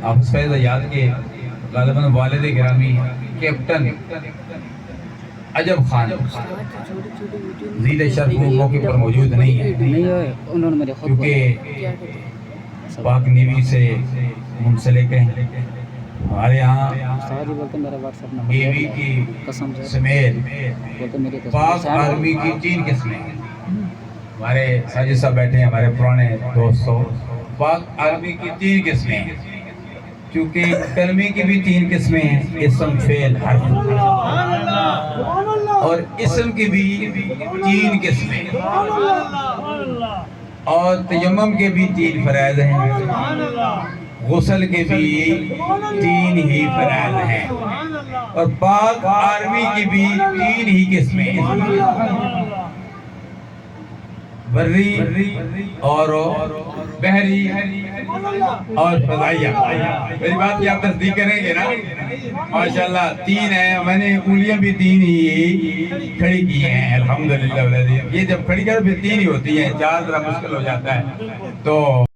حافظ فیض ایاد کے غالباً والد گرامی کیپٹن عجب خان زید شرف وہ موقع پر موجود نہیں ہے کیونکہ پاک نیوی سے منسلک ہیں. ہمارے یہاں نیوی کی سمیت پاک آرمی کی 3 قسمیں ہیں. ہمارے ساجد صاحب بیٹھے ہیں، ہمارے پرانے دوستوں. پاک آرمی کی 3 قسمیں ہیں کیونکہ کلمے کی بھی 3 قسمیں ہیں، اسم فعل حرف. اور اسم کی بھی 3 قسمیں ہیں اور تیمم کے بھی 3 فرائض ہیں، غسل کے بھی 3 ہی فرائض ہیں اور پاک آرمی کی بھی 3 ہی قسمیں ہیں، بری اور بحری اور فضائیہ. میری بات کی آپ تصدیق کریں گے نا؟ ماشاءاللہ 3 ہیں. میں نے انگلیاں بھی 3 ہی کھڑی کی ہیں الحمدللہ. یہ جب کھڑی کرو پھر 3 ہی ہوتی ہیں، 4 ذرا مشکل ہو جاتا ہے. تو